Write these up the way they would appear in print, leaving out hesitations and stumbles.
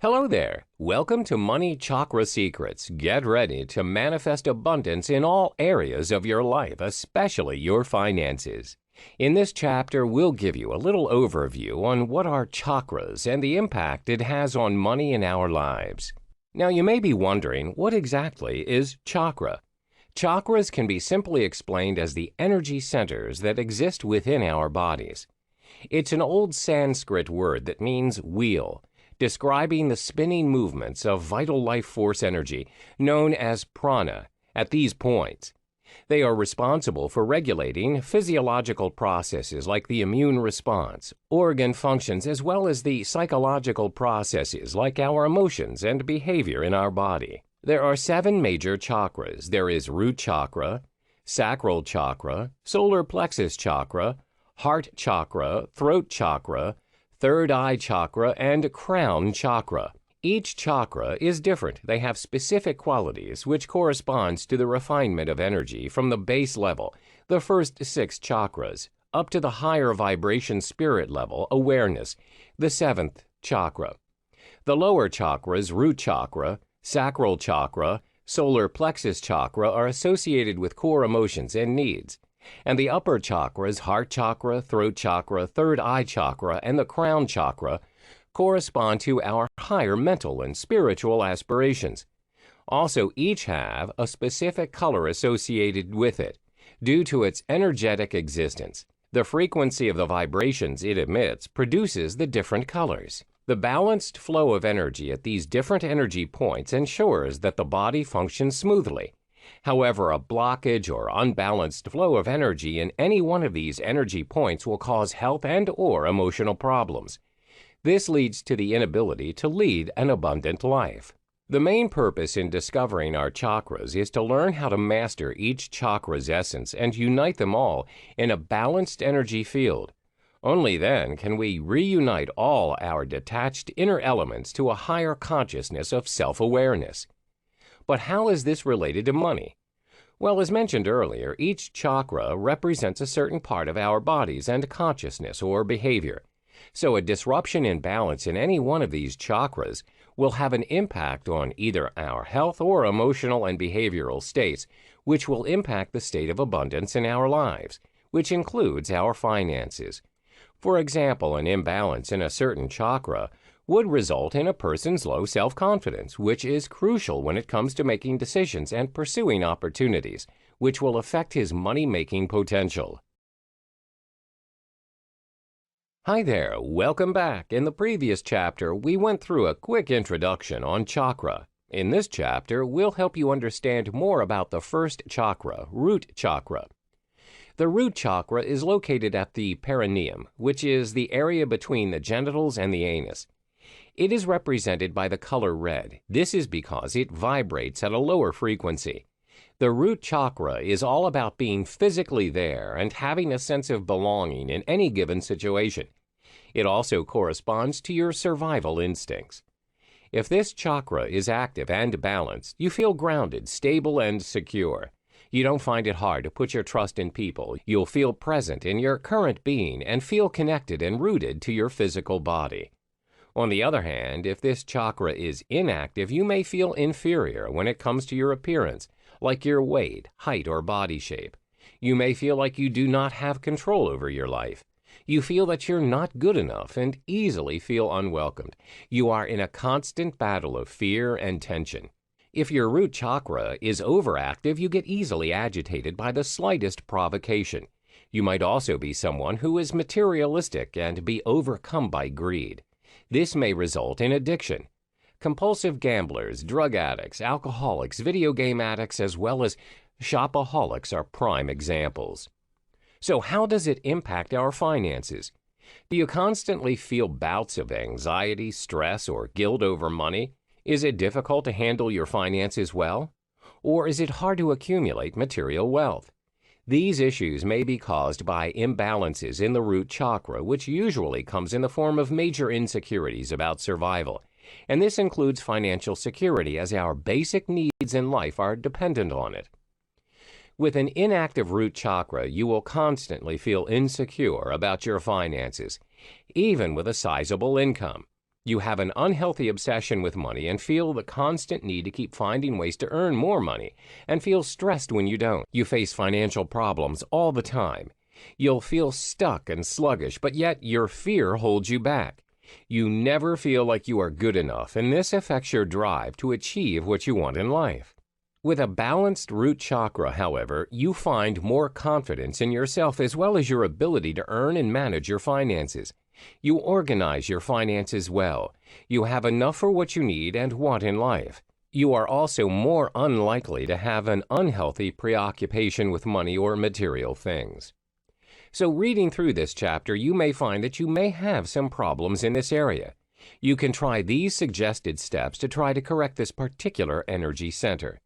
Hello there. Welcome to Money Chakra Secrets. Get ready to manifest abundance in all areas of your life, especially your finances. In this chapter, we'll give you a little overview on what are chakras and the impact it has on money in our lives. Now, you may be wondering, what exactly is chakra? Chakras can be simply explained as the energy centers that exist within our bodies. It's an old Sanskrit word that means wheel, describing the spinning movements of vital life force energy, known as prana, at these points. They are responsible for regulating physiological processes like the immune response, organ functions, as well as the psychological processes like our emotions and behavior in our body. There are 7 major chakras. There is root chakra, sacral chakra, solar plexus chakra, heart chakra, throat chakra, third eye chakra, and crown chakra. Each chakra is different. They have specific qualities which corresponds to the refinement of energy from the base level, the first 6 chakras, up to the higher vibration spirit level, awareness, the 7th chakra. The lower chakras, root chakra, sacral chakra, solar plexus chakra, are associated with core emotions and needs. And the upper chakras, heart chakra, throat chakra, third eye chakra, and the crown chakra, correspond to our higher mental and spiritual aspirations. Also, each have a specific color associated with it, due to its energetic existence. The frequency of the vibrations it emits produces the different colors. The balanced flow of energy at these different energy points ensures that the body functions smoothly. However, a blockage or unbalanced flow of energy in any one of these energy points will cause health and/or emotional problems. This leads to the inability to lead an abundant life. The main purpose in discovering our chakras is to learn how to master each chakra's essence and unite them all in a balanced energy field. Only then can we reunite all our detached inner elements to a higher consciousness of self-awareness. But how is this related to money? Well, as mentioned earlier, each chakra represents a certain part of our bodies and consciousness or behavior. So a disruption in balance in any one of these chakras will have an impact on either our health or emotional and behavioral states, which will impact the state of abundance in our lives, which includes our finances. For example, an imbalance in a certain chakra would result in a person's low self-confidence, which is crucial when it comes to making decisions and pursuing opportunities, which will affect his money-making potential. Hi there, welcome back. In the previous chapter, we went through a quick introduction on chakra. In this chapter, we'll help you understand more about the first chakra, root chakra. The root chakra is located at the perineum, which is the area between the genitals and the anus. It is represented by the color red. This is because it vibrates at a lower frequency. The root chakra is all about being physically there and having a sense of belonging in any given situation. It also corresponds to your survival instincts. If this chakra is active and balanced, you feel grounded, stable, and secure. You don't find it hard to put your trust in people. You'll feel present in your current being and feel connected and rooted to your physical body. On the other hand, if this chakra is inactive, you may feel inferior when it comes to your appearance, like your weight, height, or body shape. You may feel like you do not have control over your life. You feel that you're not good enough and easily feel unwelcomed. You are in a constant battle of fear and tension. If your root chakra is overactive, you get easily agitated by the slightest provocation. You might also be someone who is materialistic and be overcome by greed. This may result in addiction. Compulsive gamblers, drug addicts, alcoholics, video game addicts, as well as shopaholics are prime examples. So how does it impact our finances? Do you constantly feel bouts of anxiety, stress, or guilt over money? Is it difficult to handle your finances well? Or is it hard to accumulate material wealth? These issues may be caused by imbalances in the root chakra, which usually comes in the form of major insecurities about survival. And this includes financial security, as our basic needs in life are dependent on it. With an inactive root chakra, you will constantly feel insecure about your finances, even with a sizable income. You have an unhealthy obsession with money and feel the constant need to keep finding ways to earn more money and feel stressed when you don't. You face financial problems all the time. You'll feel stuck and sluggish, but yet your fear holds you back. You never feel like you are good enough, and this affects your drive to achieve what you want in life. With a balanced root chakra, however, you find more confidence in yourself as well as your ability to earn and manage your finances. You organize your finances well. You have enough for what you need and want in life. You are also more unlikely to have an unhealthy preoccupation with money or material things. So reading through this chapter, you may find that you may have some problems in this area. You can try these suggested steps to try to correct this particular energy center.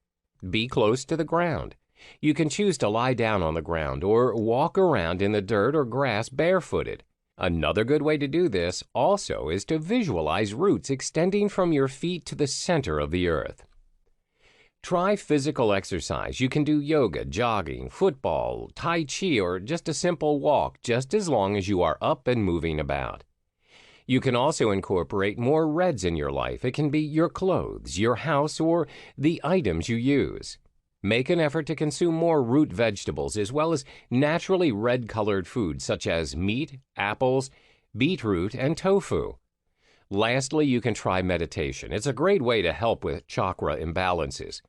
Be close to the ground. You can choose to lie down on the ground or walk around in the dirt or grass barefooted. Another good way to do this also is to visualize roots extending from your feet to the center of the earth. Try physical exercise. You can do yoga, jogging, football, tai chi, or just a simple walk, just as long as you are up and moving about. You can also incorporate more reds in your life. It can be your clothes, your house, or the items you use. Make an effort to consume more root vegetables as well as naturally red-colored foods such as meat, apples, beetroot, and tofu. Lastly, you can try meditation. It's a great way to help with chakra imbalances.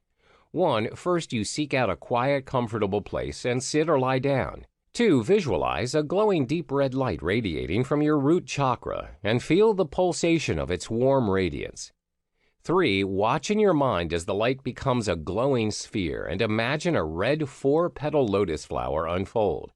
First you seek out a quiet, comfortable place and sit or lie down. 2. Visualize a glowing deep red light radiating from your root chakra and feel the pulsation of its warm radiance. 3. Watch in your mind as the light becomes a glowing sphere and imagine a red 4-petal lotus flower unfold.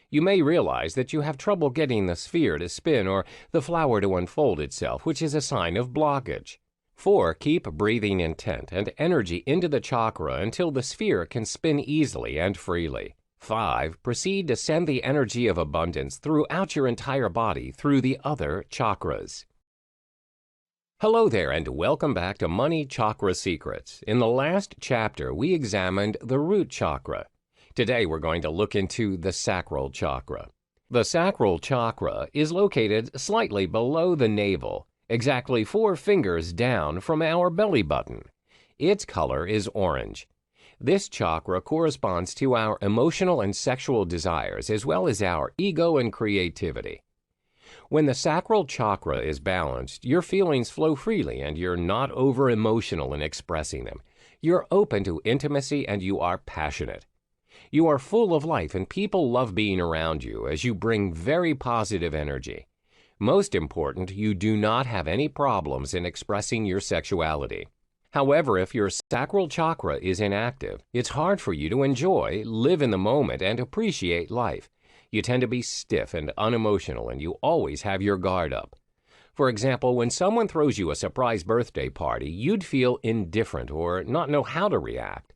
You may realize that you have trouble getting the sphere to spin or the flower to unfold itself, which is a sign of blockage. 4. Keep breathing intent and energy into the chakra until the sphere can spin easily and freely. 5. Proceed to send the energy of abundance throughout your entire body through the other chakras. Hello there and welcome back to Money Chakra Secrets. In the last chapter, we examined the root chakra. Today, we're going to look into the sacral chakra. The sacral chakra is located slightly below the navel, exactly 4 fingers down from our belly button. Its color is orange. This chakra corresponds to our emotional and sexual desires as well as our ego and creativity. When the sacral chakra is balanced, your feelings flow freely and you're not over-emotional in expressing them. You're open to intimacy and you are passionate. You are full of life and people love being around you as you bring very positive energy. Most important, you do not have any problems in expressing your sexuality. However, if your sacral chakra is inactive, it's hard for you to enjoy, live in the moment, and appreciate life. You tend to be stiff and unemotional, and you always have your guard up. For example, when someone throws you a surprise birthday party, you'd feel indifferent or not know how to react.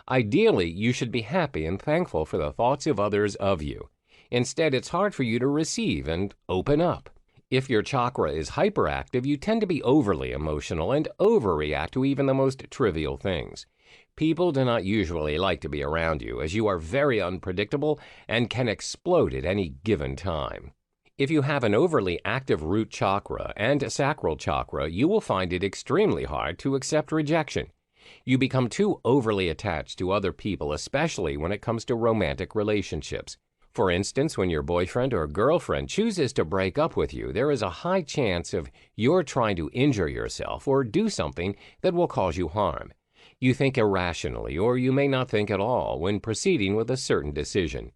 Ideally, you should be happy and thankful for the thoughts of others of you. Instead, it's hard for you to receive and open up. If your chakra is hyperactive, you tend to be overly emotional and overreact to even the most trivial things. People do not usually like to be around you as you are very unpredictable and can explode at any given time. If you have an overly active root chakra and sacral chakra, you will find it extremely hard to accept rejection. You become too overly attached to other people, especially when it comes to romantic relationships. For instance, when your boyfriend or girlfriend chooses to break up with you, there is a high chance of you're trying to injure yourself or do something that will cause you harm. You think irrationally, or you may not think at all when proceeding with a certain decision.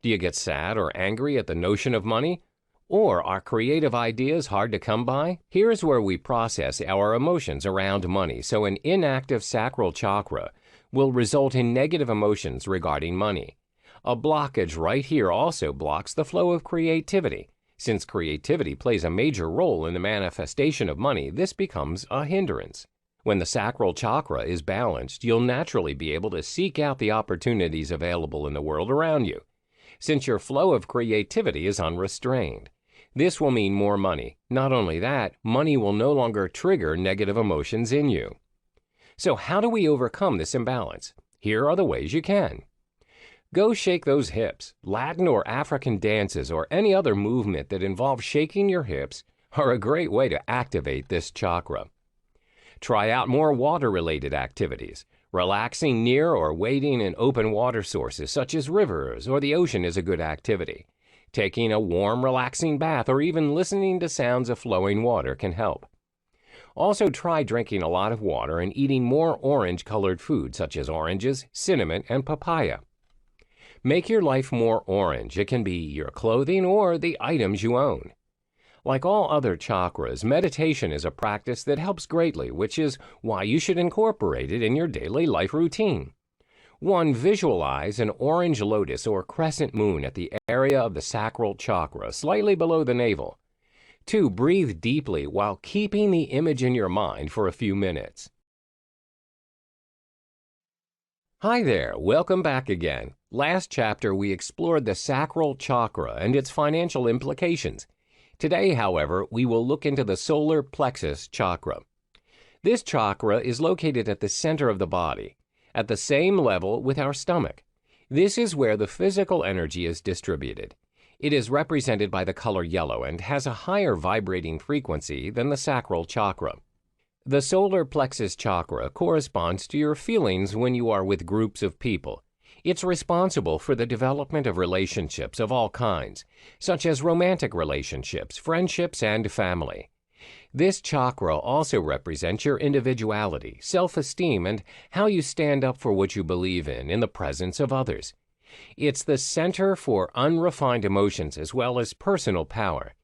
Do you get sad or angry at the notion of money? Or are creative ideas hard to come by? Here's where we process our emotions around money, so an inactive sacral chakra will result in negative emotions regarding money. A blockage right here also blocks the flow of creativity. Since creativity plays a major role in the manifestation of money, this becomes a hindrance. When the sacral chakra is balanced, you'll naturally be able to seek out the opportunities available in the world around you, since your flow of creativity is unrestrained. This will mean more money. Not only that, money will no longer trigger negative emotions in you. So how do we overcome this imbalance? Here are the ways you can. Go shake those hips. Latin or African dances or any other movement that involves shaking your hips are a great way to activate this chakra. Try out more water-related activities. Relaxing near or wading in open water sources such as rivers or the ocean is a good activity. Taking a warm, relaxing bath or even listening to sounds of flowing water can help. Also, try drinking a lot of water and eating more orange-colored foods such as oranges, cinnamon, and papaya. Make your life more orange. It can be your clothing or the items you own. Like all other chakras, meditation is a practice that helps greatly, which is why you should incorporate it in your daily life routine. 1. Visualize an orange lotus or crescent moon at the area of the sacral chakra, slightly below the navel. 2. Breathe deeply while keeping the image in your mind for a few minutes. Hi there, welcome back again. Last chapter we explored the sacral chakra and its financial implications. Today, however, we will look into the solar plexus chakra. This chakra is located at the center of the body, at the same level with our stomach. This is where the physical energy is distributed. It is represented by the color yellow and has a higher vibrating frequency than the sacral chakra. The solar plexus chakra corresponds to your feelings when you are with groups of people. It's responsible for the development of relationships of all kinds, such as romantic relationships, friendships, and family. This chakra also represents your individuality, self-esteem, and how you stand up for what you believe in the presence of others. It's the center for unrefined emotions as well as personal power.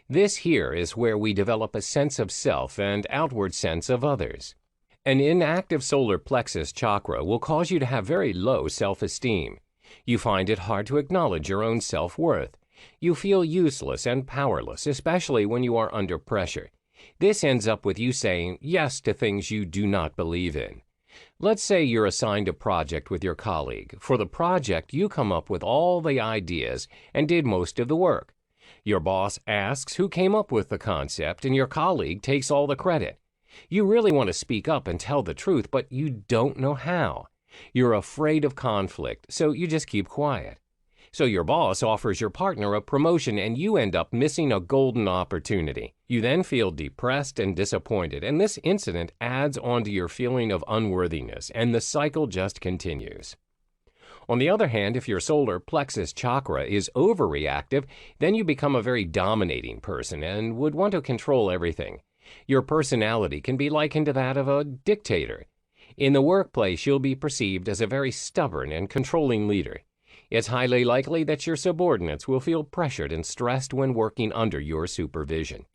This here is where we develop a sense of self and outward sense of others. An inactive solar plexus chakra will cause you to have very low self-esteem. You find it hard to acknowledge your own self-worth. You feel useless and powerless, especially when you are under pressure. This ends up with you saying yes to things you do not believe in. Let's say you're assigned a project with your colleague. For the project, you come up with all the ideas and did most of the work. Your boss asks who came up with the concept, and your colleague takes all the credit. You really want to speak up and tell the truth, but you don't know how. You're afraid of conflict, so you just keep quiet. So your boss offers your partner a promotion and you end up missing a golden opportunity. You then feel depressed and disappointed, and this incident adds on to your feeling of unworthiness, and the cycle just continues. On the other hand, if your solar plexus chakra is overreactive, then you become a very dominating person and would want to control everything. Your personality can be likened to that of a dictator. In the workplace, you'll be perceived as a very stubborn and controlling leader. It's highly likely that your subordinates will feel pressured and stressed when working under your supervision.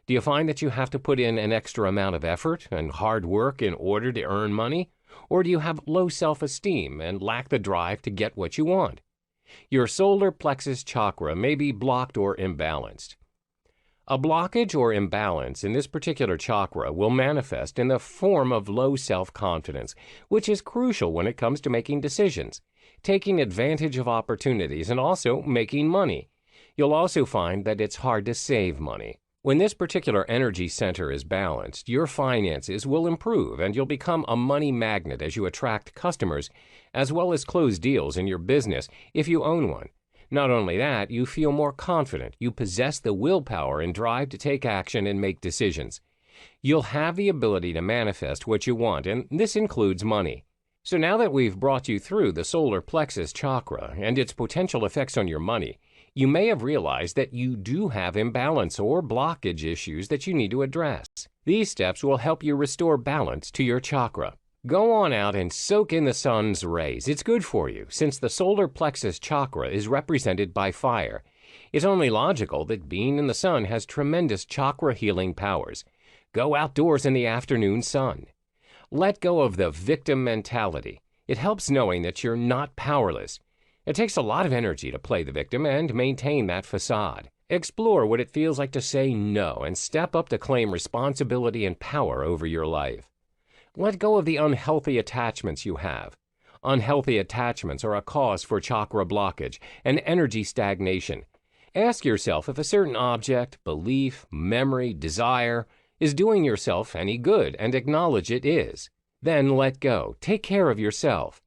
Do you find that you have to put in an extra amount of effort and hard work in order to earn money? Or do you have low self-esteem and lack the drive to get what you want? Your solar plexus chakra may be blocked or imbalanced. A blockage or imbalance in this particular chakra will manifest in the form of low self-confidence, which is crucial when it comes to making decisions, taking advantage of opportunities, and also making money. You'll also find that it's hard to save money. When this particular energy center is balanced, your finances will improve and you'll become a money magnet as you attract customers, as well as close deals in your business if you own one. Not only that, you feel more confident. You possess the willpower and drive to take action and make decisions. You'll have the ability to manifest what you want, and this includes money. So now that we've brought you through the solar plexus chakra and its potential effects on your money, you may have realized that you do have imbalance or blockage issues that you need to address. These steps will help you restore balance to your chakra. Go on out and soak in the sun's rays. It's good for you, since the solar plexus chakra is represented by fire. It's only logical that being in the sun has tremendous chakra healing powers. Go outdoors in the afternoon sun. Let go of the victim mentality. It helps knowing that you're not powerless. It takes a lot of energy to play the victim and maintain that facade. Explore what it feels like to say no and step up to claim responsibility and power over your life. Let go of the unhealthy attachments you have. Unhealthy attachments are a cause for chakra blockage and energy stagnation. Ask yourself if a certain object, belief, memory, desire is doing yourself any good, and acknowledge it is. Then let go. Take care of yourself.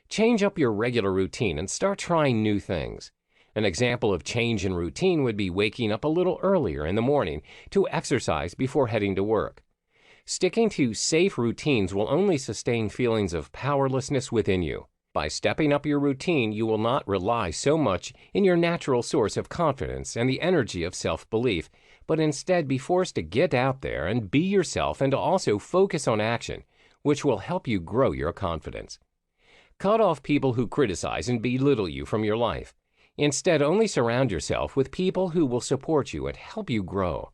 Change up your regular routine and start trying new things. An example of change in routine would be waking up a little earlier in the morning to exercise before heading to work. Sticking to safe routines will only sustain feelings of powerlessness within you. By stepping up your routine, you will not rely so much in your natural source of confidence and the energy of self-belief, but instead be forced to get out there and be yourself and to also focus on action, which will help you grow your confidence. Cut off people who criticize and belittle you from your life. Instead, only surround yourself with people who will support you and help you grow.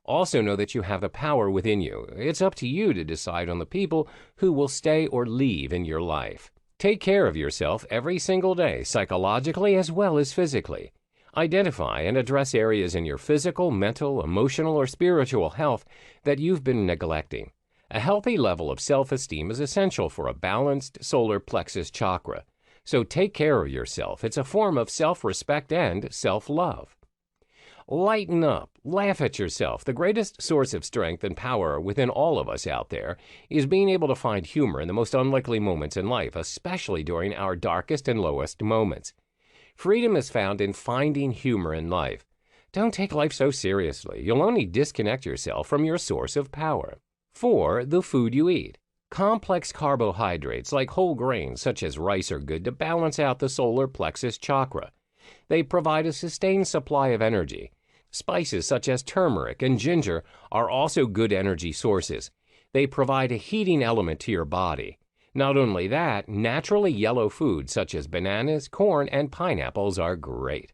Also know that you have the power within you. It's up to you to decide on the people who will stay or leave in your life. Take care of yourself every single day, psychologically as well as physically. Identify and address areas in your physical, mental, emotional, or spiritual health that you've been neglecting. A healthy level of self-esteem is essential for a balanced solar plexus chakra. So take care of yourself. It's a form of self-respect and self-love. Lighten up. Laugh at yourself. The greatest source of strength and power within all of us out there is being able to find humor in the most unlikely moments in life, especially during our darkest and lowest moments. Freedom is found in finding humor in life. Don't take life so seriously. You'll only disconnect yourself from your source of power. 4. The food you eat. Complex carbohydrates like whole grains such as rice are good to balance out the solar plexus chakra. They provide a sustained supply of energy. Spices such as turmeric and ginger are also good energy sources. They provide a heating element to your body. Not only that, naturally yellow foods such as bananas, corn, and pineapples are great.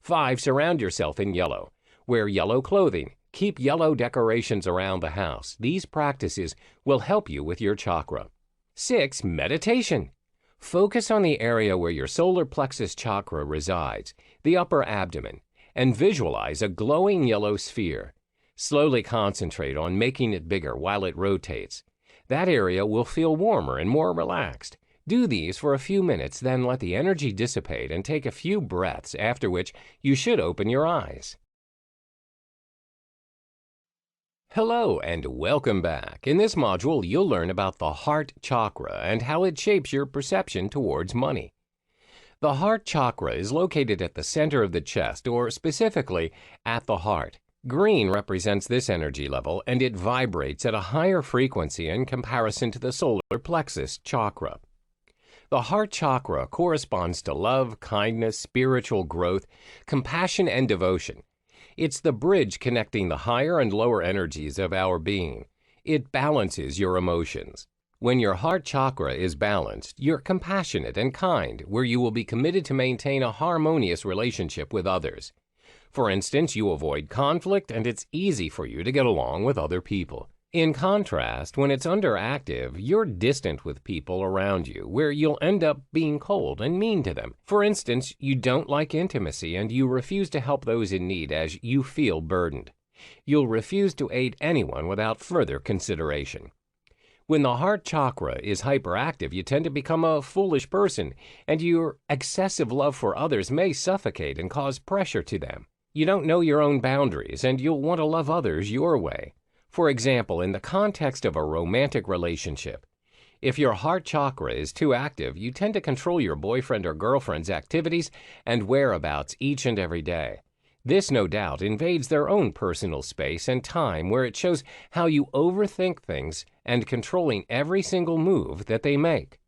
5. Surround yourself in yellow. Wear yellow clothing. Keep yellow decorations around the house. These practices will help you with your chakra. 6. Meditation. Focus on the area where your solar plexus chakra resides, the upper abdomen, and visualize a glowing yellow sphere. Slowly concentrate on making it bigger while it rotates. That area will feel warmer and more relaxed. Do these for a few minutes, then let the energy dissipate and take a few breaths, after which you should open your eyes. Hello and welcome back. In this module, you'll learn about the heart chakra and how it shapes your perception towards money. The heart chakra is located at the center of the chest, or specifically at the heart. Green represents this energy level, and it vibrates at a higher frequency in comparison to the solar plexus chakra. The heart chakra corresponds to love, kindness, spiritual growth, compassion, and devotion. It's the bridge connecting the higher and lower energies of our being. It balances your emotions. When your heart chakra is balanced, you're compassionate and kind, where you will be committed to maintain a harmonious relationship with others. For instance, you avoid conflict and it's easy for you to get along with other people. In contrast, when it's underactive, you're distant with people around you, where you'll end up being cold and mean to them. For instance, you don't like intimacy and you refuse to help those in need as you feel burdened. You'll refuse to aid anyone without further consideration. When the heart chakra is hyperactive, you tend to become a foolish person, and your excessive love for others may suffocate and cause pressure to them. You don't know your own boundaries, and you'll want to love others your way. For example, in the context of a romantic relationship, if your heart chakra is too active, you tend to control your boyfriend or girlfriend's activities and whereabouts each and every day. This, no doubt, invades their own personal space and time, where it shows how you overthink things and controlling every single move that they make.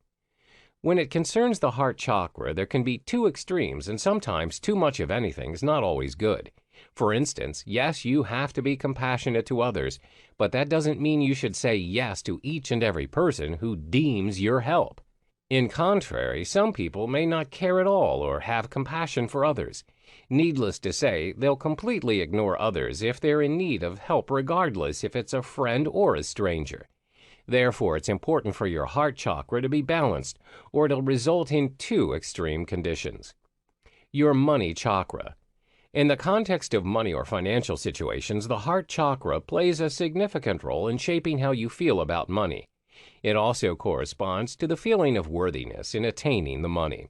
When it concerns the heart chakra, there can be two extremes, and sometimes too much of anything is not always good. For instance, yes, you have to be compassionate to others, but that doesn't mean you should say yes to each and every person who deems your help. In contrary, some people may not care at all or have compassion for others. Needless to say, they'll completely ignore others if they're in need of help, regardless if it's a friend or a stranger. Therefore, it's important for your heart chakra to be balanced, or it'll result in two extreme conditions. Your money chakra. In the context of money or financial situations, the heart chakra plays a significant role in shaping how you feel about money. It also corresponds to the feeling of worthiness in attaining the money.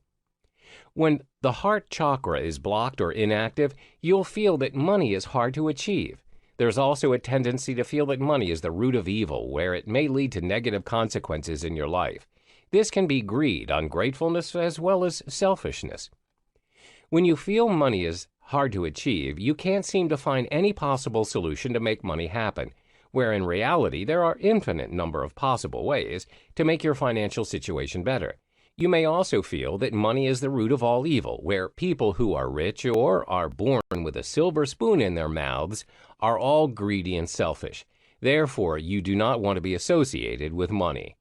When the heart chakra is blocked or inactive, you'll feel that money is hard to achieve. There's also a tendency to feel that money is the root of evil, where it may lead to negative consequences in your life. This can be greed, ungratefulness, as well as selfishness. When you feel money is hard to achieve, you can't seem to find any possible solution to make money happen, where in reality there are infinite number of possible ways to make your financial situation better. You may also feel that money is the root of all evil, where people who are rich or are born with a silver spoon in their mouths are all greedy and selfish. Therefore, you do not want to be associated with money.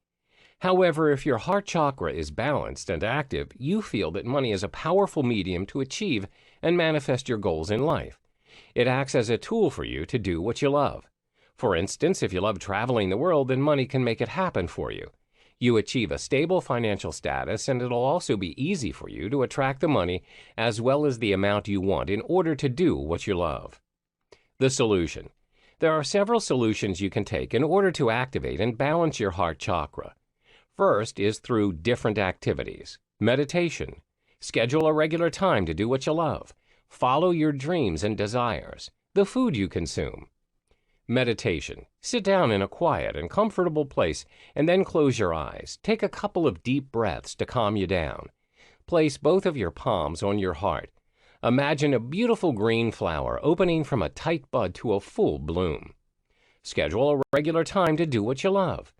However, if your heart chakra is balanced and active, you feel that money is a powerful medium to achieve and manifest your goals in life. It acts as a tool for you to do what you love. For instance, if you love traveling the world, then money can make it happen for you. You achieve a stable financial status, and it'll also be easy for you to attract the money as well as the amount you want in order to do what you love. The solution. There are several solutions you can take in order to activate and balance your heart chakra. First is through different activities. Meditation. Schedule a regular time to do what you love. Follow your dreams and desires. The food you consume. Meditation. Sit down in a quiet and comfortable place and then close your eyes. Take a couple of deep breaths to calm you down. Place both of your palms on your heart. Imagine a beautiful green flower opening from a tight bud to a full bloom. Schedule a regular time to do what you love.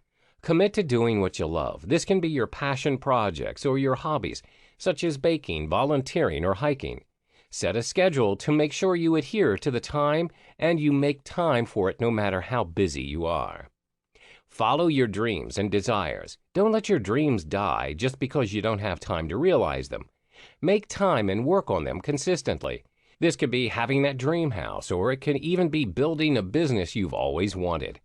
Commit to doing what you love. This can be your passion projects or your hobbies, such as baking, volunteering, or hiking. Set a schedule to make sure you adhere to the time and you make time for it no matter how busy you are. Follow your dreams and desires. Don't let your dreams die just because you don't have time to realize them. Make time and work on them consistently. This could be having that dream house, or it can even be building a business you've always wanted.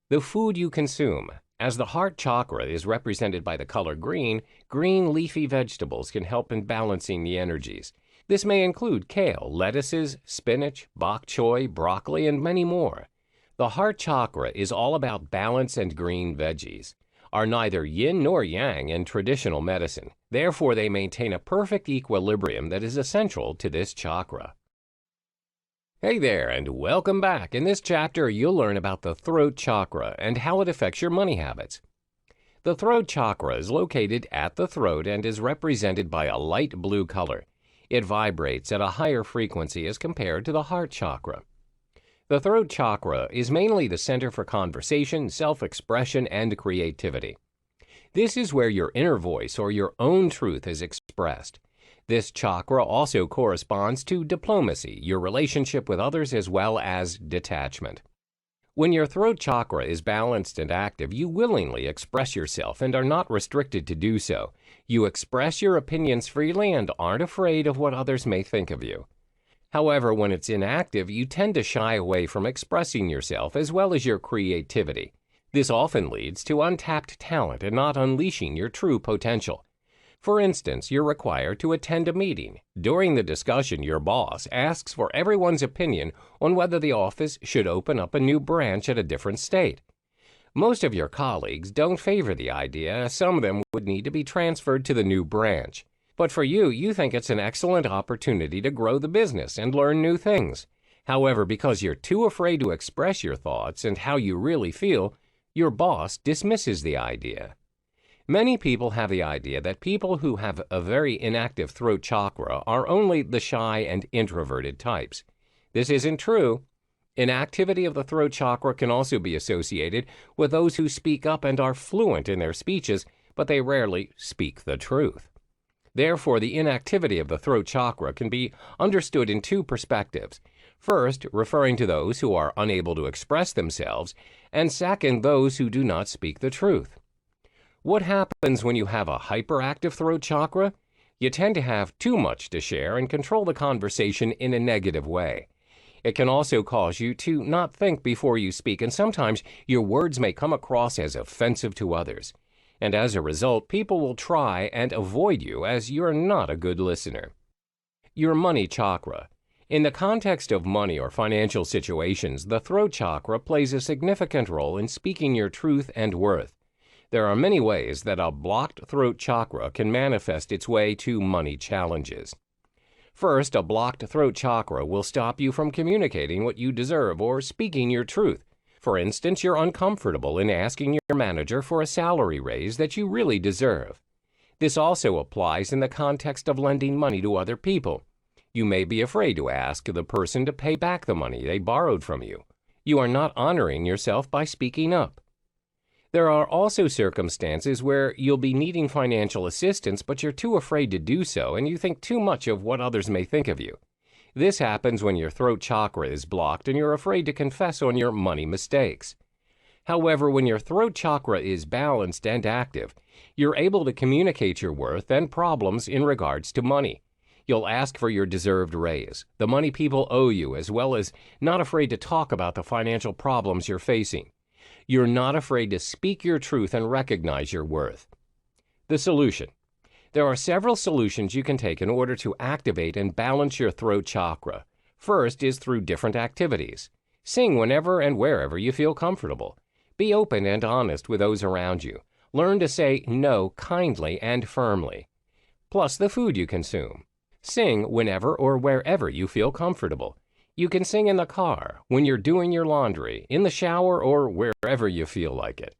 The food you consume. As the heart chakra is represented by the color green, green leafy vegetables can help in balancing the energies. This may include kale, lettuces, spinach, bok choy, broccoli, and many more. The heart chakra is all about balance, and green veggies are neither yin nor yang in traditional medicine. Therefore, they maintain a perfect equilibrium that is essential to this chakra. Hey there, and welcome back. In this chapter, you'll learn about the throat chakra and how it affects your money habits. The throat chakra is located at the throat and is represented by a light blue color. It vibrates at a higher frequency as compared to the heart chakra. The throat chakra is mainly the center for conversation, self-expression, and creativity. This is where your inner voice or your own truth is expressed. This chakra also corresponds to diplomacy, your relationship with others, as well as detachment. When your throat chakra is balanced and active, you willingly express yourself and are not restricted to do so. You express your opinions freely and aren't afraid of what others may think of you. However, when it's inactive, you tend to shy away from expressing yourself as well as your creativity. This often leads to untapped talent and not unleashing your true potential. For instance, you're required to attend a meeting. During the discussion, your boss asks for everyone's opinion on whether the office should open up a new branch at a different state. Most of your colleagues don't favor the idea, as some of them would need to be transferred to the new branch. But for you, you think it's an excellent opportunity to grow the business and learn new things. However, because you're too afraid to express your thoughts and how you really feel, your boss dismisses the idea. Many people have the idea that people who have a very inactive throat chakra are only the shy and introverted types. This isn't true. Inactivity of the throat chakra can also be associated with those who speak up and are fluent in their speeches, but they rarely speak the truth. Therefore, the inactivity of the throat chakra can be understood in two perspectives. First, referring to those who are unable to express themselves, and second, those who do not speak the truth. What happens when you have a hyperactive throat chakra? You tend to have too much to share and control the conversation in a negative way. It can also cause you to not think before you speak, and sometimes your words may come across as offensive to others. And as a result, people will try and avoid you as you're not a good listener. Your money chakra. In the context of money or financial situations, the throat chakra plays a significant role in speaking your truth and worth. There are many ways that a blocked throat chakra can manifest its way to money challenges. First, a blocked throat chakra will stop you from communicating what you deserve or speaking your truth. For instance, you're uncomfortable in asking your manager for a salary raise that you really deserve. This also applies in the context of lending money to other people. You may be afraid to ask the person to pay back the money they borrowed from you. You are not honoring yourself by speaking up. There are also circumstances where you'll be needing financial assistance, but you're too afraid to do so, and you think too much of what others may think of you. This happens when your throat chakra is blocked and you're afraid to confess on your money mistakes. However, when your throat chakra is balanced and active, you're able to communicate your worth and problems in regards to money. You'll ask for your deserved raise, the money people owe you, as well as not afraid to talk about the financial problems you're facing. You're not afraid to speak your truth and recognize your worth. The solution. There are several solutions you can take in order to activate and balance your throat chakra. First is through different activities. Sing whenever and wherever you feel comfortable. Be open and honest with those around you. Learn to say no kindly and firmly. Plus the food you consume. Sing whenever or wherever you feel comfortable. You can sing in the car, when you're doing your laundry, in the shower, or wherever you feel like it.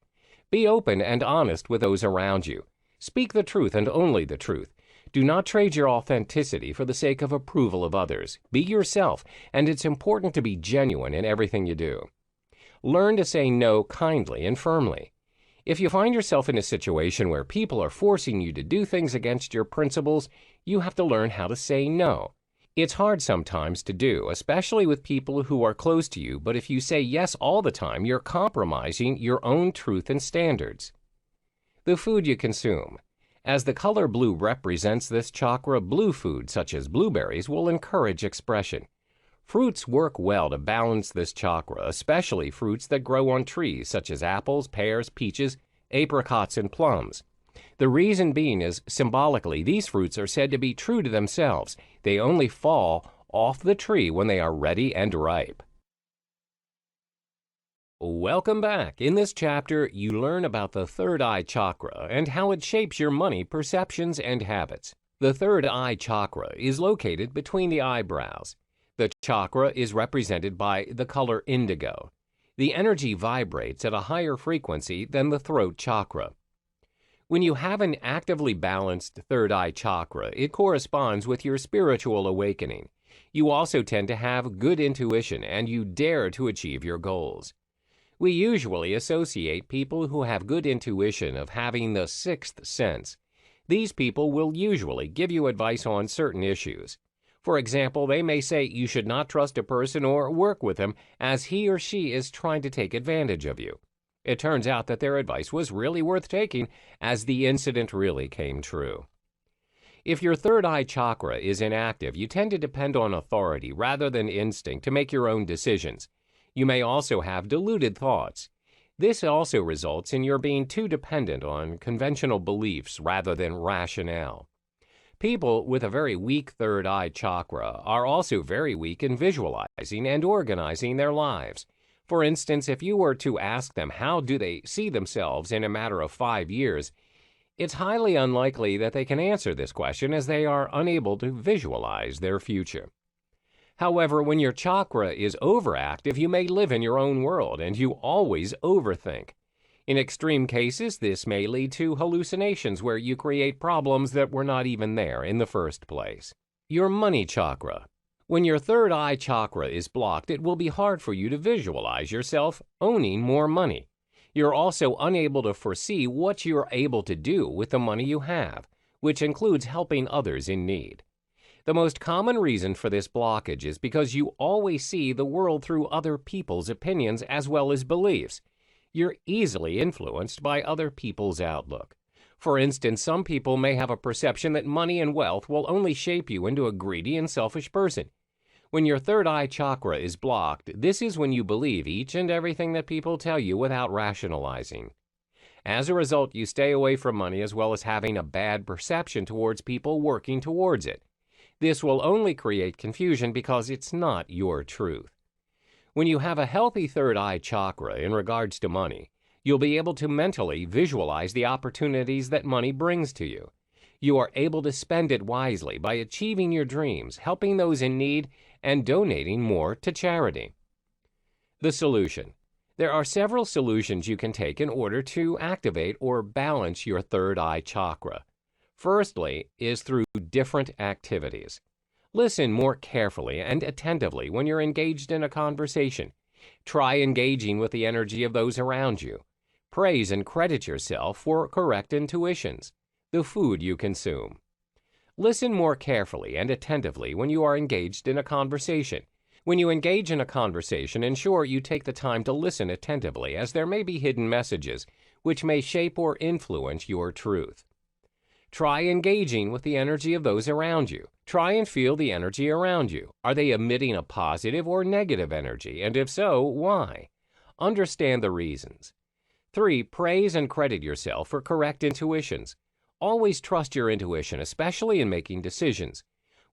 Be open and honest with those around you. Speak the truth and only the truth. Do not trade your authenticity for the sake of approval of others. Be yourself, and it's important to be genuine in everything you do. Learn to say no kindly and firmly. If you find yourself in a situation where people are forcing you to do things against your principles, you have to learn how to say no. It's hard sometimes to do, especially with people who are close to you, but if you say yes all the time, you're compromising your own truth and standards. The food you consume. As the color blue represents this chakra, blue food such as blueberries will encourage expression. Fruits work well to balance this chakra, especially fruits that grow on trees such as apples, pears, peaches, apricots, and plums. The reason being is, symbolically, these fruits are said to be true to themselves. They only fall off the tree when they are ready and ripe. Welcome back. In this chapter, you learn about the third eye chakra and how it shapes your money perceptions and habits. The third eye chakra is located between the eyebrows. The chakra is represented by the color indigo. The energy vibrates at a higher frequency than the throat chakra. When you have an actively balanced third eye chakra, it corresponds with your spiritual awakening. You also tend to have good intuition and you dare to achieve your goals. We usually associate people who have good intuition of having the sixth sense. These people will usually give you advice on certain issues. For example, they may say you should not trust a person or work with him as he or she is trying to take advantage of you. It turns out that their advice was really worth taking, as the incident really came true. If your third eye chakra is inactive, you tend to depend on authority rather than instinct to make your own decisions. You may also have deluded thoughts. This also results in your being too dependent on conventional beliefs rather than rationale. People with a very weak third eye chakra are also very weak in visualizing and organizing their lives. For instance, if you were to ask them how do they see themselves in a matter of 5 years, it's highly unlikely that they can answer this question as they are unable to visualize their future. However, when your chakra is overactive, you may live in your own world and you always overthink. In extreme cases, this may lead to hallucinations where you create problems that were not even there in the first place. Your money chakra. When your third eye chakra is blocked, it will be hard for you to visualize yourself owning more money. You're also unable to foresee what you're able to do with the money you have, which includes helping others in need. The most common reason for this blockage is because you always see the world through other people's opinions as well as beliefs. You're easily influenced by other people's outlook. For instance, some people may have a perception that money and wealth will only shape you into a greedy and selfish person. When your third eye chakra is blocked, this is when you believe each and everything that people tell you without rationalizing. As a result, you stay away from money as well as having a bad perception towards people working towards it. This will only create confusion because it's not your truth. When you have a healthy third eye chakra in regards to money, you'll be able to mentally visualize the opportunities that money brings to you. You are able to spend it wisely by achieving your dreams, helping those in need, and donating more to charity. The solution. There are several solutions you can take in order to activate or balance your third eye chakra. Firstly, is through different activities. Listen more carefully and attentively when you're engaged in a conversation. Try engaging with the energy of those around you. Praise and credit yourself for correct intuitions. The food you consume. Listen more carefully and attentively when you are engaged in a conversation. When you engage in a conversation, ensure you take the time to listen attentively, as there may be hidden messages which may shape or influence your truth. Try engaging with the energy of those around you. Try and feel the energy around you. Are they emitting a positive or negative energy? And if so, why? Understand the reasons. 3. Praise and credit yourself for correct intuitions. Always trust your intuition, especially in making decisions.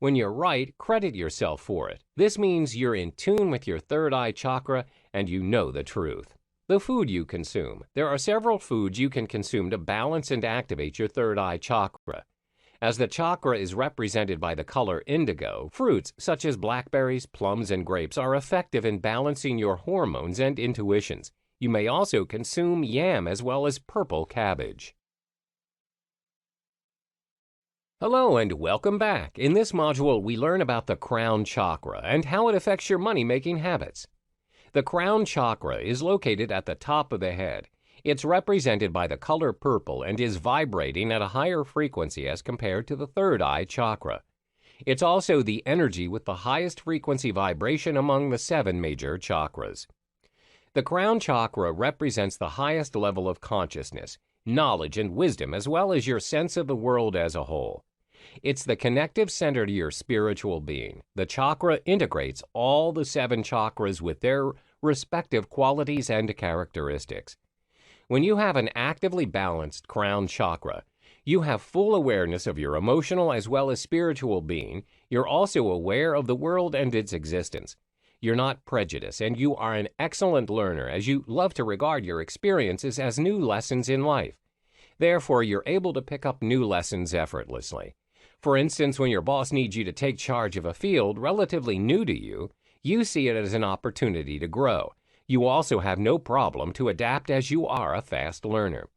When you're right, credit yourself for it. This means you're in tune with your third eye chakra and you know the truth. The food you consume. There are several foods you can consume to balance and activate your third eye chakra. As the chakra is represented by the color indigo, fruits such as blackberries, plums, and grapes are effective in balancing your hormones and intuitions. You may also consume yam as well as purple cabbage. Hello and welcome back. In this module, we learn about the crown chakra and how it affects your money-making habits. The crown chakra is located at the top of the head. It's represented by the color purple and is vibrating at a higher frequency as compared to the third eye chakra. It's also the energy with the highest frequency vibration among the 7 major chakras. The crown chakra represents the highest level of consciousness, knowledge, and wisdom, as well as your sense of the world as a whole. It's the connective center to your spiritual being. The chakra integrates all the 7 chakras with their respective qualities and characteristics. When you have an actively balanced crown chakra, you have full awareness of your emotional as well as spiritual being. You're also aware of the world and its existence. You're not prejudiced, and you are an excellent learner, as you love to regard your experiences as new lessons in life. Therefore, you're able to pick up new lessons effortlessly. For instance, when your boss needs you to take charge of a field relatively new to you, you see it as an opportunity to grow. You also have no problem to adapt, as you are a fast learner.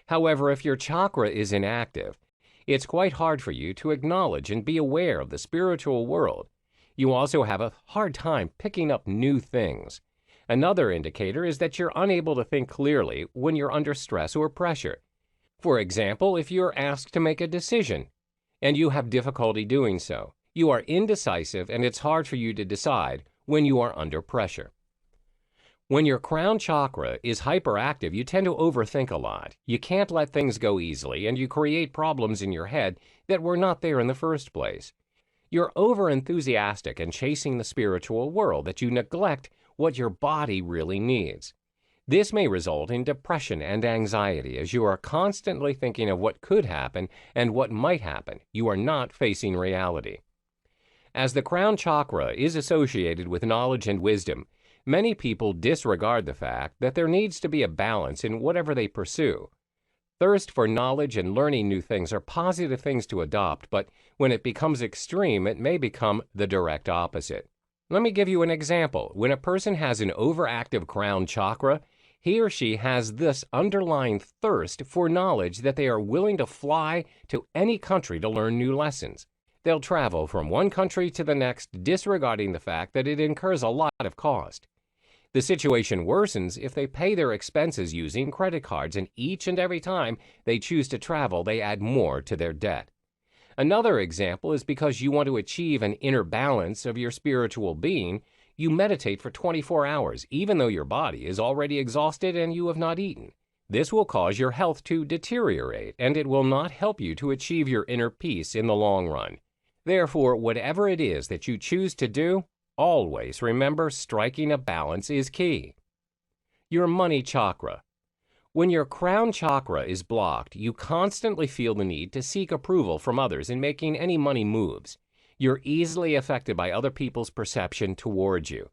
However, if your chakra is inactive, it's quite hard for you to acknowledge and be aware of the spiritual world. You also have a hard time picking up new things. Another indicator is that you're unable to think clearly when you're under stress or pressure. For example, if you're asked to make a decision and you have difficulty doing so, you are indecisive and it's hard for you to decide when you are under pressure. When your crown chakra is hyperactive, you tend to overthink a lot. You can't let things go easily, and you create problems in your head that were not there in the first place. You're over-enthusiastic and chasing the spiritual world that you neglect what your body really needs. This may result in depression and anxiety, as you are constantly thinking of what could happen and what might happen. You are not facing reality. As the crown chakra is associated with knowledge and wisdom, many people disregard the fact that there needs to be a balance in whatever they pursue. Thirst for knowledge and learning new things are positive things to adopt, but when it becomes extreme, it may become the direct opposite. Let me give you an example. When a person has an overactive crown chakra, he or she has this underlying thirst for knowledge that they are willing to fly to any country to learn new lessons. They'll travel from one country to the next, disregarding the fact that it incurs a lot of cost. The situation worsens if they pay their expenses using credit cards, and each and every time they choose to travel, they add more to their debt. Another example is because you want to achieve an inner balance of your spiritual being, you meditate for 24 hours, even though your body is already exhausted and you have not eaten. This will cause your health to deteriorate, and it will not help you to achieve your inner peace in the long run. Therefore, whatever it is that you choose to do, always remember striking a balance is key. Your money chakra. When your crown chakra is blocked, you constantly feel the need to seek approval from others in making any money moves. You're easily affected by other people's perception towards you.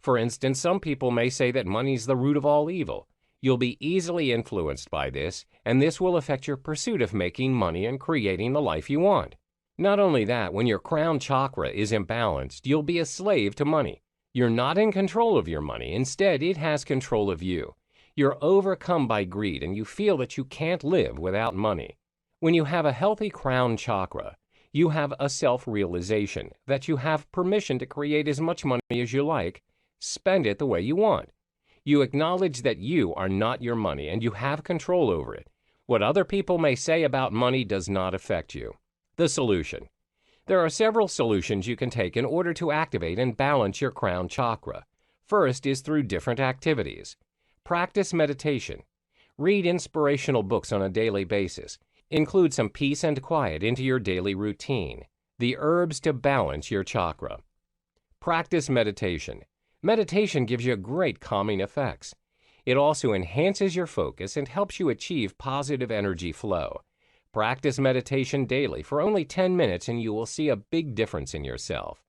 For instance, some people may say that money's the root of all evil. You'll be easily influenced by this, and this will affect your pursuit of making money and creating the life you want. Not only that, when your crown chakra is imbalanced, you'll be a slave to money. You're not in control of your money. Instead, it has control of you. You're overcome by greed, and you feel that you can't live without money. When you have a healthy crown chakra, you have a self-realization that you have permission to create as much money as you like, spend it the way you want. You acknowledge that you are not your money and you have control over it. What other people may say about money does not affect you. The solution. There are several solutions you can take in order to activate and balance your crown chakra. First is through different activities. Practice meditation. Read inspirational books on a daily basis. Include some peace and quiet into your daily routine. The herbs to balance your chakra. Practice meditation. Meditation gives you great calming effects. It also enhances your focus and helps you achieve positive energy flow. Practice meditation daily for only 10 minutes and you will see a big difference in yourself.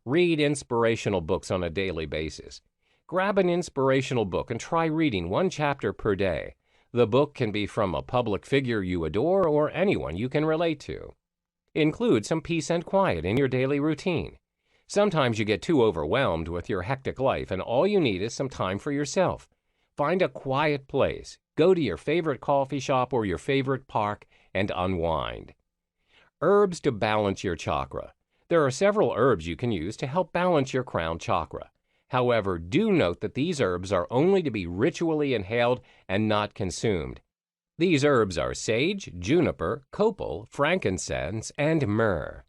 Read inspirational books on a daily basis. Grab an inspirational book and try reading one chapter per day. The book can be from a public figure you adore or anyone you can relate to. Include some peace and quiet in your daily routine. Sometimes you get too overwhelmed with your hectic life and all you need is some time for yourself. Find a quiet place, go to your favorite coffee shop or your favorite park, and unwind. Herbs to balance your chakra. There are several herbs you can use to help balance your crown chakra. However, do note that these herbs are only to be ritually inhaled and not consumed. These herbs are sage, juniper, copal, frankincense, and myrrh.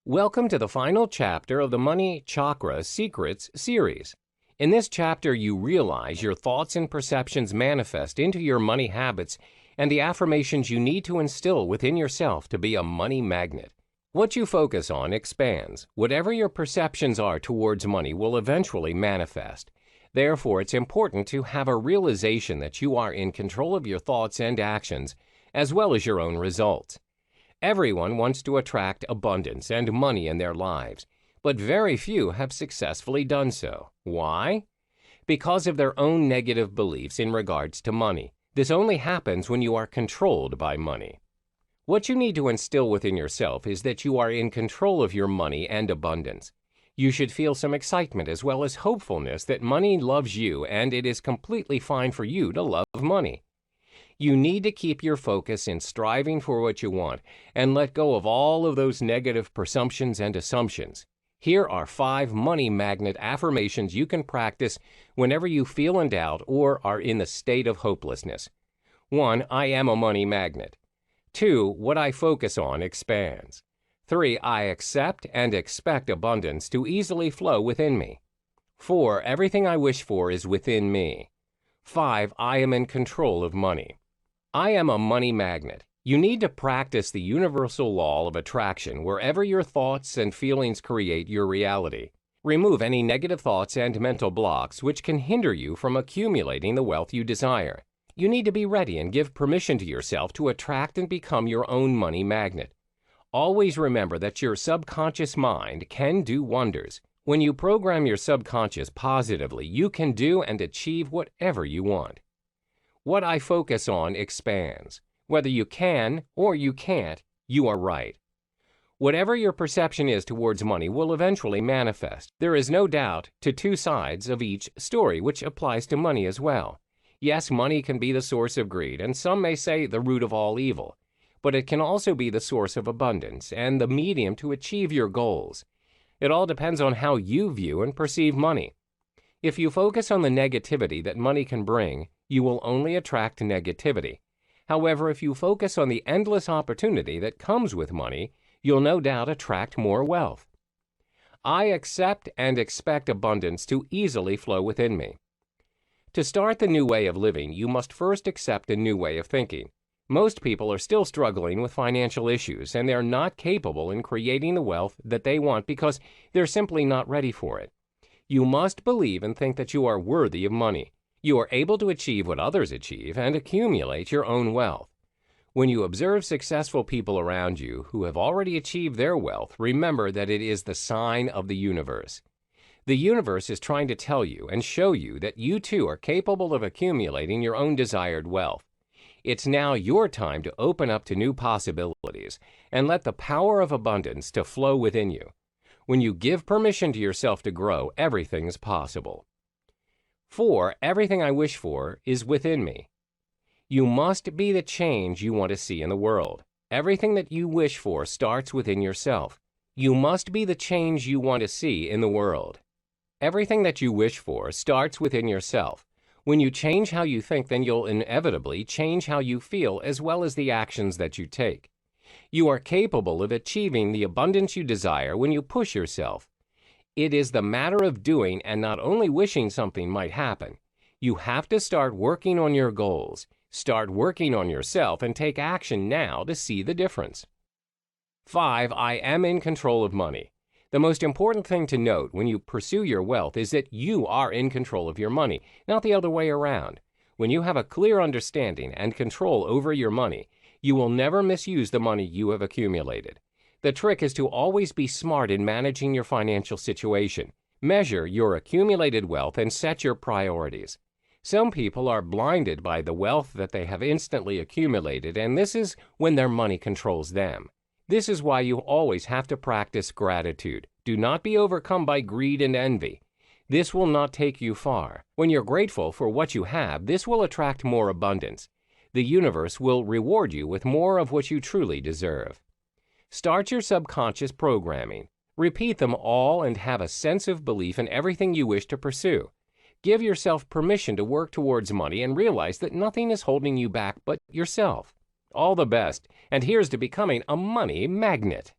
Welcome to the final chapter of the Money Chakra Secrets series. In this chapter, you realize your thoughts and perceptions manifest into your money habits and the affirmations you need to instill within yourself to be a money magnet. What you focus on expands. Whatever your perceptions are towards money will eventually manifest. Therefore, it's important to have a realization that you are in control of your thoughts and actions, as well as your own results. Everyone wants to attract abundance and money in their lives, but very few have successfully done so. Why? Because of their own negative beliefs in regards to money. This only happens when you are controlled by money. What you need to instill within yourself is that you are in control of your money and abundance. You should feel some excitement as well as hopefulness that money loves you and it is completely fine for you to love money. You need to keep your focus in striving for what you want and let go of all of those negative presumptions and assumptions. Here are 5 money magnet affirmations you can practice whenever you feel in doubt or are in the state of hopelessness. 1. I am a money magnet. 2. What I focus on expands. 3. I accept and expect abundance to easily flow within me. 4. Everything I wish for is within me. 5. I am in control of money. I am a money magnet. You need to practice the universal law of attraction wherever your thoughts and feelings create your reality. Remove any negative thoughts and mental blocks which can hinder you from accumulating the wealth you desire. You need to be ready and give permission to yourself to attract and become your own money magnet. Always remember that your subconscious mind can do wonders. When you program your subconscious positively, you can do and achieve whatever you want. What I focus on expands. Whether you can or you can't, you are right. Whatever your perception is towards money will eventually manifest. There is no doubt to 2 sides of each story, which applies to money as well. Yes, money can be the source of greed, and some may say the root of all evil, but it can also be the source of abundance and the medium to achieve your goals. It all depends on how you view and perceive money. If you focus on the negativity that money can bring, you will only attract negativity. However, if you focus on the endless opportunity that comes with money, you'll no doubt attract more wealth. I accept and expect abundance to easily flow within me. To start the new way of living, you must first accept a new way of thinking. Most people are still struggling with financial issues, and they're not capable in creating the wealth that they want because they're simply not ready for it. You must believe and think that you are worthy of money. You are able to achieve what others achieve and accumulate your own wealth. When you observe successful people around you who have already achieved their wealth, remember that it is the sign of the universe. The universe is trying to tell you and show you that you too are capable of accumulating your own desired wealth. It's now your time to open up to new possibilities and let the power of abundance to flow within you. When you give permission to yourself to grow, everything is possible. 4. Everything I wish for is within me. You must be the change you want to see in the world. Everything that you wish for starts within yourself. You must be the change you want to see in the world. Everything that you wish for starts within yourself. When you change how you think, then you'll inevitably change how you feel as well as the actions that you take. You are capable of achieving the abundance you desire when you push yourself. It is the matter of doing and not only wishing something might happen. You have to start working on your goals. Start working on yourself and take action now to see the difference. 5. I am in control of money. The most important thing to note when you pursue your wealth is that you are in control of your money, not the other way around. When you have a clear understanding and control over your money, you will never misuse the money you have accumulated. The trick is to always be smart in managing your financial situation. Measure your accumulated wealth and set your priorities. Some people are blinded by the wealth that they have instantly accumulated, and this is when their money controls them. This is why you always have to practice gratitude. Do not be overcome by greed and envy. This will not take you far. When you're grateful for what you have, this will attract more abundance. The universe will reward you with more of what you truly deserve. Start your subconscious programming. Repeat them all and have a sense of belief in everything you wish to pursue. Give yourself permission to work towards money and realize that nothing is holding you back but yourself. All the best, and here's to becoming a money magnet.